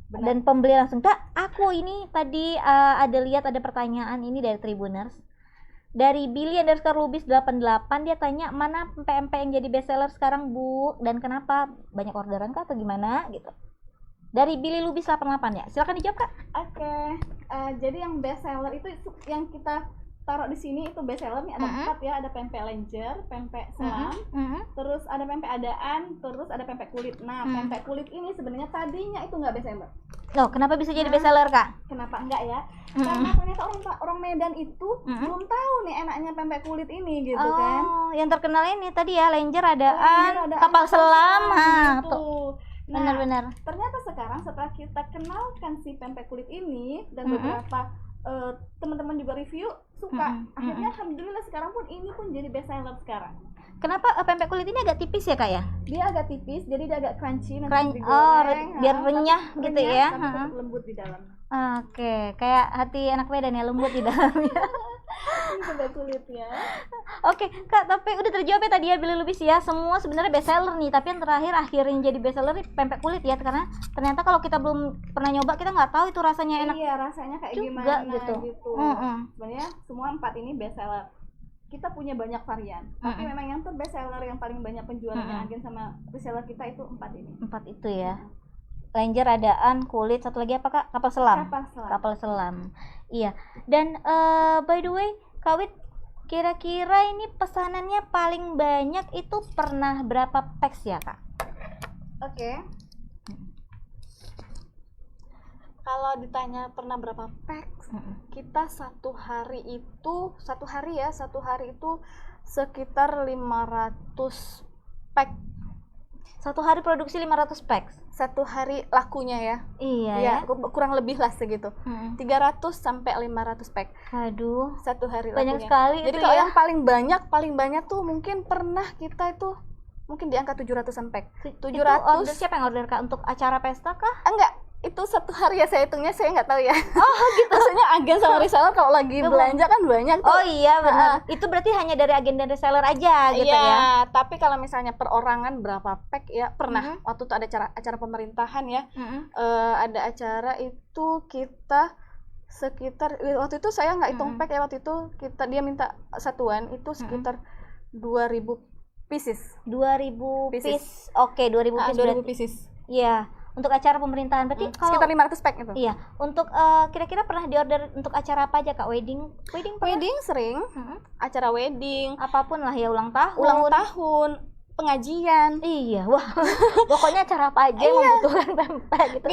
Benar. Dan pembeli langsung, Kak, aku ini tadi ada pertanyaan ini dari Tribuners. Dari Billy _Lubis 88, dia tanya mana pempek yang jadi bestseller sekarang Bu, dan kenapa, banyak orderan kah atau gimana gitu. Dari Billy Lubis 88 ya, silakan dijawab Kak. Oke. Jadi yang bestseller itu yang kita taruh di sini itu bestseller nih ada 4 ya, ada pempek lenjer, pempek selam, terus ada pempek adaan, terus ada pempek kulit. Nah, pempek kulit ini sebenarnya tadinya itu nggak bestseller. Loh, kenapa bisa jadi bestseller Kak? Kenapa enggak ya? Karena ternyata orang Medan itu belum tahu nih enaknya pempek kulit ini gitu kan. Oh, yang terkenal ini tadi ya, lenjer adaan, kapal selam. Tuh. Nah, benar-benar. Ternyata sekarang setelah kita kenalkan si pempek kulit ini dan beberapa teman-teman juga review suka, akhirnya alhamdulillah sekarang pun ini pun jadi bestseller sekarang. Kenapa pempek kulit ini agak tipis ya Kak ya? Dia agak tipis, jadi dia agak crunchy nanti digoreng. Biar renyah gitu ya. Tapi tetap lembut di dalam. Oke, kayak hati anak Medan ya, lembut di dalamnya. Pempek kulit ya. Oke Kak, tapi udah terjawab ya tadi ya Billy Lubis ya. Semua sebenarnya bestseller nih, tapi yang terakhir akhirnya jadi bestseller pempek kulit ya, karena ternyata kalau kita belum pernah nyoba kita nggak tahu itu rasanya enak. Iya, rasanya kayak juga, gimana gitu. Sebenarnya semua 4 ini bestseller. Kita punya banyak varian, tapi memang yang bestseller yang paling banyak penjualannya agen sama reseller kita itu 4 ini. 4 itu ya. Lenjer, adaan, kulit, satu lagi apa Kak? Kapal selam. Kapal selam. Iya. Dan by the way, Kak Wit, kira-kira ini pesanannya paling banyak itu pernah berapa packs ya Kak? Oke. Kalau ditanya pernah berapa packs, kita satu hari itu sekitar 500 pack. Satu hari produksi 500 packs. Satu hari lakunya ya. Iya ya. Kurang lebih lah segitu. 300 sampai 500 pack. Aduh, satu hari banyak lakunya. Sekali. Jadi kalau yang paling banyak tuh mungkin pernah kita itu mungkin di angka 700-an pack. 700. Order, siapa yang order Kak? Untuk acara pesta kah? Enggak. Itu satu hari ya, saya hitungnya saya nggak tahu ya. Oh gitu. Maksudnya agen sama reseller kalau lagi belanja kan banyak tuh. Oh iya benar. Itu berarti hanya dari agen dan reseller aja gitu ya. Iya, tapi kalau misalnya perorangan berapa pack ya pernah. Waktu itu ada acara pemerintahan ya. Ada acara itu kita sekitar, waktu itu saya nggak hitung pack ya, waktu itu dia minta satuan itu sekitar 2000 pieces. 2000 piece. Oke, 2000 piece. 2000 pieces. Iya. Untuk acara pemerintahan berarti kalau sekitar 500 pack itu. Iya. Untuk kira-kira pernah diorder untuk acara apa aja Kak? Wedding sering. Acara wedding, apapun lah ya, ulang tahun, pengajian. Iya, wah. Pokoknya acara apa aja yang membutuhkan pempek gitu.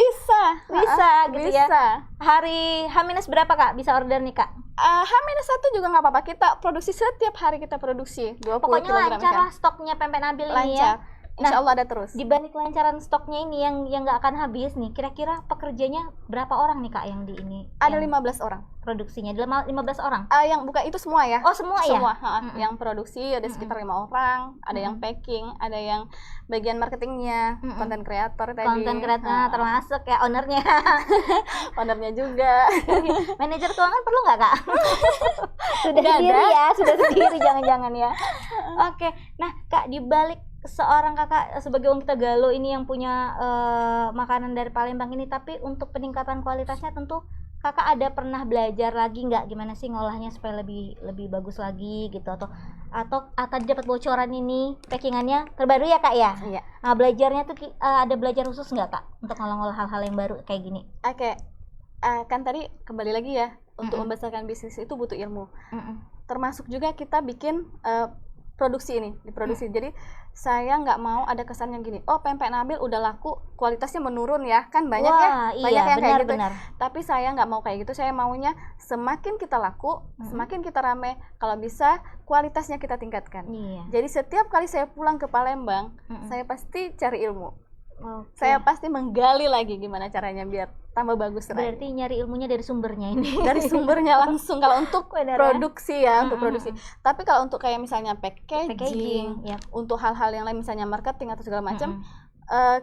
Bisa gitu ya. Hari H- berapa Kak bisa order nih Kak? H-1 juga nggak apa-apa. Kita produksi setiap hari, kita produksi 20 pokoknya kilogram. Pokoknya lancar lah stoknya pempek Nabil ini ya. Insya Allah ada terus. Di balik kelancaran stoknya ini yang nggak akan habis nih, kira-kira pekerjanya berapa orang nih Kak yang di ini? Ada yang 15 orang. produksinya 15 orang? Yang bukan itu semua ya. Oh semua ya? Semua, yang produksi ada sekitar 5 orang, ada yang packing, ada yang bagian marketingnya, konten kreator tadi. Konten kreator termasuk ya ownernya. Ownernya juga. Manajer keuangan perlu nggak Kak? Sudah Nggak sendiri ada. ya, sudah sendiri jangan-jangan ya. Oke, nah Kak, di balik seorang kakak sebagai wanita galuh ini yang punya makanan dari Palembang ini, tapi untuk peningkatan kualitasnya tentu kakak ada pernah belajar lagi nggak gimana sih ngolahnya supaya lebih bagus lagi gitu, atau tadi dapat bocoran ini packingannya terbaru ya Kak ya? Iya. Nah belajarnya tuh ada belajar khusus nggak Kak untuk ngolah-ngolah hal-hal yang baru kayak gini? Oke. Kan tadi kembali lagi ya, untuk membesarkan bisnis itu butuh ilmu. Termasuk juga kita bikin produksi ini, diproduksi. Jadi saya nggak mau ada kesan yang gini, oh pempek Nabil udah laku, kualitasnya menurun ya, kan banyak. Wah, banyak yang kayak gitu. benar. Tapi saya nggak mau kayak gitu. Saya maunya semakin kita laku, semakin kita rame, kalau bisa kualitasnya kita tingkatkan. Iya. Jadi setiap kali saya pulang ke Palembang, saya pasti cari ilmu. Oke. Saya pasti menggali lagi gimana caranya biar tambah bagus lagi. Berarti nyari ilmunya dari sumbernya ini. Dari sumbernya langsung kalau untuk Benar ya? produksi ya, untuk produksi. Tapi kalau untuk kayak misalnya packaging, ya. untuk hal-hal yang lain misalnya marketing atau segala macam,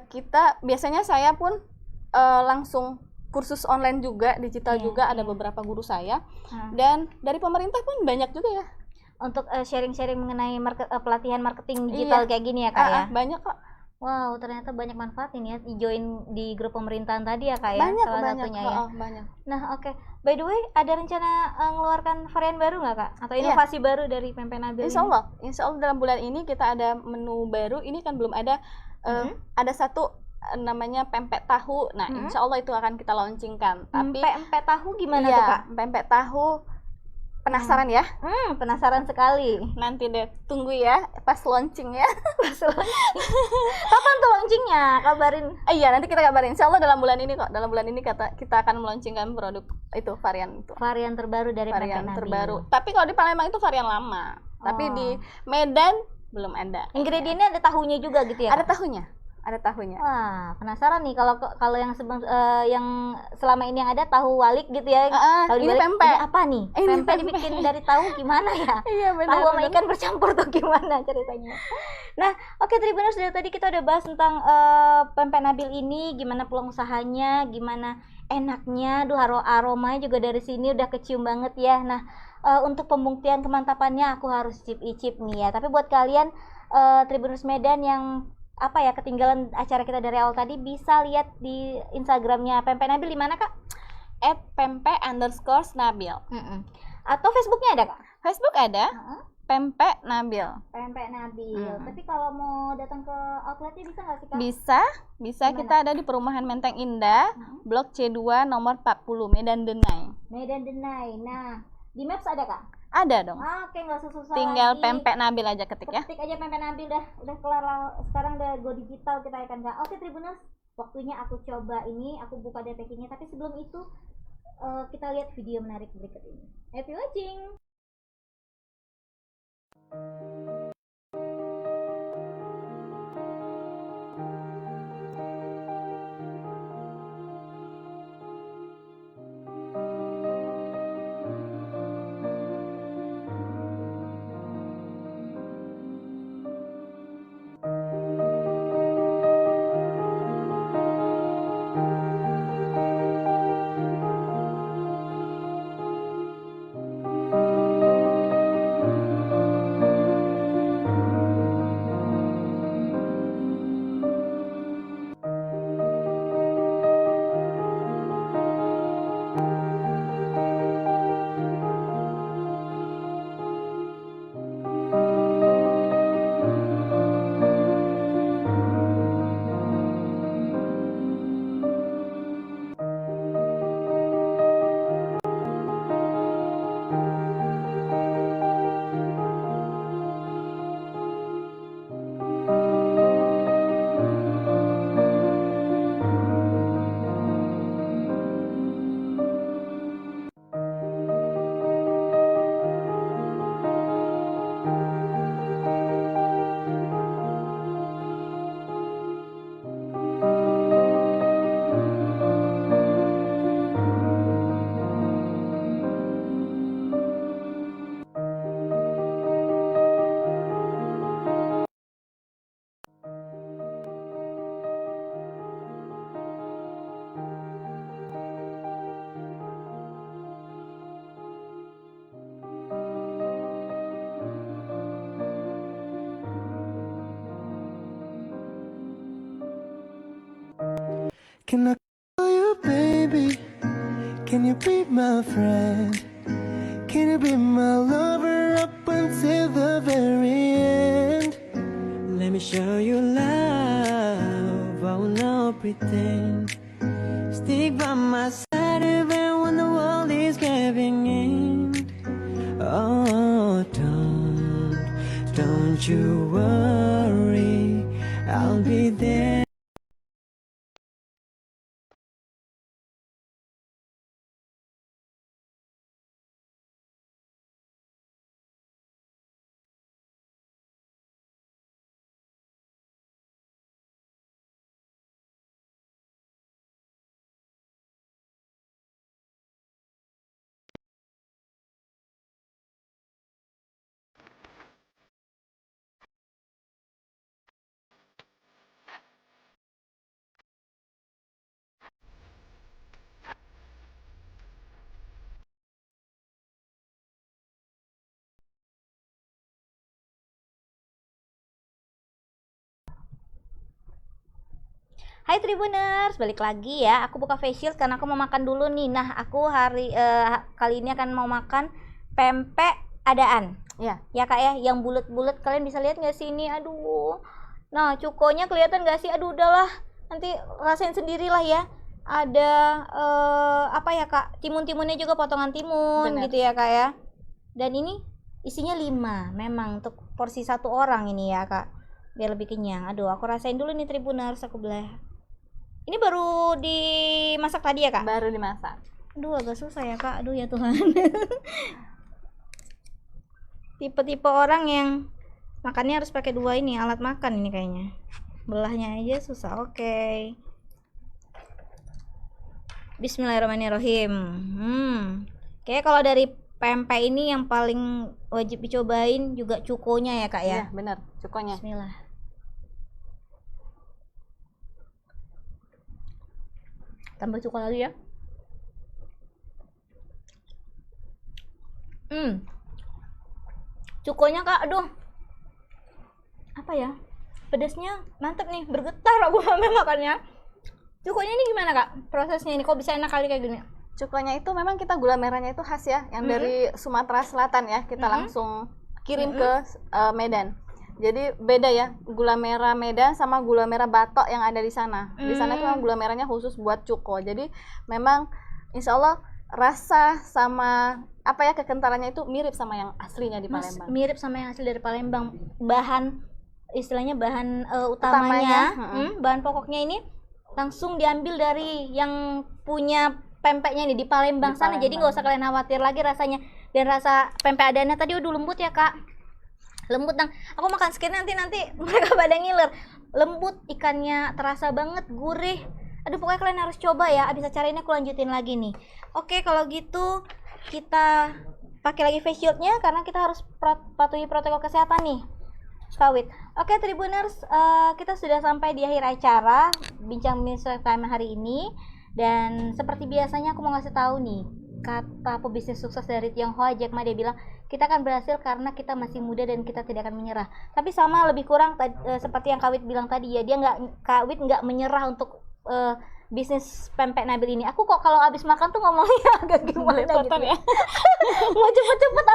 kita biasanya saya pun langsung kursus online juga, digital juga, ada beberapa guru saya. Dan dari pemerintah pun banyak juga ya. Untuk sharing-sharing mengenai pelatihan marketing digital kayak gini ya Kak ya? Banyak kok. Wow, ternyata banyak manfaat ini ya, join di grup pemerintahan tadi ya Kak ya? Banyak, salah satunya ya. banyak. Nah oke, by the way ada rencana mengeluarkan varian baru nggak Kak? Atau inovasi baru dari pempek Nabil Insya ini? Allah dalam bulan ini kita ada menu baru. Ini kan belum ada, ada satu namanya pempek tahu. Nah, insya Allah itu akan kita launchingkan. Tapi Pempek tahu gimana iya, tuh Kak? pempek tahu. Penasaran ya? Penasaran sekali. Nanti deh, tunggu ya pas launching ya. Kapan tuh launchingnya? Kabarin. Iya, nanti kita kabarin. Insya Allah dalam bulan ini kok. Dalam bulan ini kita akan melaunchingkan produk itu, varian itu. Varian terbaru dari Varian pempek Nabil. terbaru. Tapi kalau di Palembang itu varian lama. Tapi di Medan belum ada. Ingredientnya ada tahunya juga gitu ya? Ada tahunya. Ada tahunya. Wah, penasaran nih kalau yang yang selama ini yang ada tahu walik gitu ya. Kalau ini dibalik, pempek. ini apa nih? Ini Pempek dibikin dari tahu gimana ya? Iya benar. Tahu sama ikan bercampur tuh gimana ceritanya? Nah, oke Tribuners, dari tadi kita udah bahas tentang pempek Nabil ini, gimana peluang usahanya, gimana enaknya, aromanya juga dari sini udah kecium banget ya. Nah, untuk pembuktian kemantapannya aku harus icip nih ya. Tapi buat kalian Tribuners Medan yang ketinggalan acara kita dari awal tadi, bisa lihat di Instagramnya pempek Nabil di mana Kak? @pempek_nabil. Atau Facebooknya ada Kak? Facebook ada. Pempek Nabil. Pempek Nabil. Tapi kalau mau datang ke outletnya bisa nggak sih Kak? Bisa. Dimana? Kita ada di Perumahan Menteng Indah, Blok C2 nomor 40, Medan Denai. Medan Denai. Nah, di Maps ada Kak? Ada dong. Oke, nggak susah-susah Tinggal lagi. pempek Nabil aja ketik ya. Ketik aja pempek Nabil, udah kelar. Sekarang udah go digital kita akan Kak. Oke Tribuners, waktunya aku coba ini, aku buka deh packingnya. Tapi sebelum itu kita lihat video menarik berikut ini. Happy watching. Can I call you baby? Can you be my friend? Can you be my lover up until the very end? Let me show you love, I will not pretend. Stick by my side even when the world is giving in. Oh, don't you worry, I'll be there. Hai Tribuners, balik lagi ya. Aku buka face shield karena aku mau makan dulu nih. Nah, aku kali ini akan mau makan pempek adaan. Ya. Ya Kak ya, yang bulat-bulat. Kalian bisa lihat nggak sih ini? Aduh. Nah, cukonya kelihatan nggak sih? Aduh, udahlah. Nanti rasain sendirilah ya. Ada apa ya Kak? Timun-timunnya juga potongan timun. Bener. Gitu ya Kak ya. Dan ini isinya 5. Memang untuk porsi 1 orang ini ya Kak. Biar lebih kenyang. Aduh, aku rasain dulu nih Tribuners, aku belah. Ini baru dimasak tadi ya Kak? Baru dimasak. Aduh, agak susah ya Kak. Aduh ya Tuhan. Tipe-tipe orang yang makannya harus pakai 2 ini, alat makan ini kayaknya. Belahnya aja susah. Oke. Bismillahirrahmanirrahim. Kayak kalau dari pempek ini yang paling wajib dicobain juga cukonya ya Kak ya? Iya, benar, cukonya. Bismillah. Tambah cuko lagi ya. Cukonya Kak, aduh. Apa ya? Pedasnya mantep nih, bergetar aku sampai makannya. Cukonya ini gimana Kak? Prosesnya ini kok bisa enak kali kayak gini? Cukonya itu memang kita gula merahnya itu khas ya, yang dari Sumatera Selatan ya. Kita langsung kirim ke Medan. Jadi beda ya, gula merah Medan sama gula merah Batok yang ada di sana. Di sana itu memang gula merahnya khusus buat cuko. Jadi memang insya Allah rasa sama apa ya kekentalannya itu mirip sama yang aslinya di Palembang. Mirip sama yang asli dari Palembang. Bahan istilahnya bahan utamanya bahan pokoknya ini langsung diambil dari yang punya pempeknya nih di Palembang sana. Jadi nggak usah kalian khawatir lagi rasanya. Dan rasa pempek adanya tadi udah lembut ya Kak. Lembut dong. Aku makan sekali nanti mereka pada ngiler. Lembut, ikannya terasa banget, gurih. Aduh, pokoknya kalian harus coba ya. Abis acara ini aku lanjutin lagi nih. Oke, kalau gitu kita pakai lagi face shieldnya karena kita harus patuhi protokol kesehatan nih. Kawit. Oke Tribuners, kita sudah sampai di akhir acara bincang bisnis time hari ini. Dan seperti biasanya aku mau ngasih tahu nih kata pebisnis sukses dari Tionghoa, Jack Ma. Dia bilang kita akan berhasil karena kita masih muda dan kita tidak akan menyerah. Tapi sama lebih kurang seperti yang Kawit bilang tadi ya, dia Kawit nggak menyerah untuk bisnis pempek Nabil ini. Aku kok kalau abis makan tuh ngomongnya agak gimana gitu ya. Mau cepet-cepet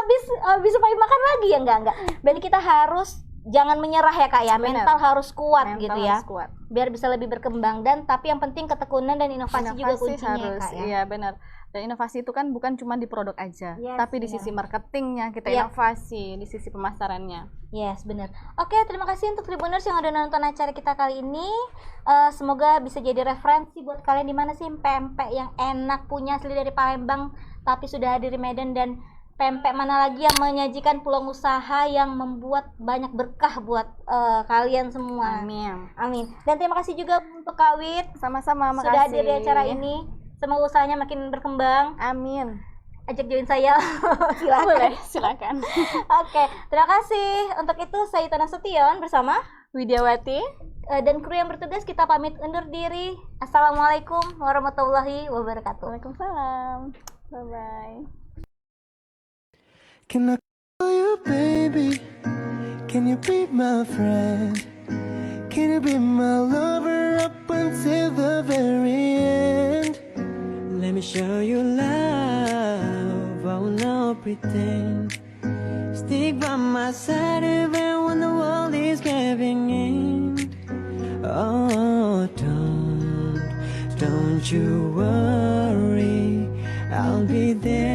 abis supaya makan lagi ya enggak. Berarti kita harus jangan menyerah ya Kak ya. Bener. Mental harus kuat Mental gitu harus ya. kuat. Biar bisa lebih berkembang dan tapi yang penting ketekunan dan inovasi juga kuncinya harus, ya Kak ya. Iya benar. Dan inovasi itu kan bukan cuma di produk aja, Yes, tapi di benar. sisi marketingnya kita inovasi, di sisi pemasarannya. Yes, benar. Oke, terima kasih untuk Tribuners yang udah nonton acara kita kali ini. Semoga bisa jadi referensi buat kalian di mana sih pempek yang enak punya asli dari Palembang tapi sudah hadir di Medan, dan pempek mana lagi yang menyajikan peluang usaha yang membuat banyak berkah buat kalian semua. Amin. Amin. Dan terima kasih juga untuk Kawit Sama-sama, makasih. sudah hadir di acara ini. Semoga usahanya makin berkembang. Amin. Ajak join saya. Silakan. Boleh, silakan. Oke, terima kasih. Untuk itu saya Tana Sution bersama Widiawati dan kru yang bertugas kita pamit undur diri. Assalamualaikum warahmatullahi wabarakatuh. Waalaikumsalam. Bye bye. Can I call you baby? Can you be my friend? Can you be my lover up until the very show you love, I will not pretend. Stick by my side even when the world is giving in. Oh, don't you worry, I'll be there.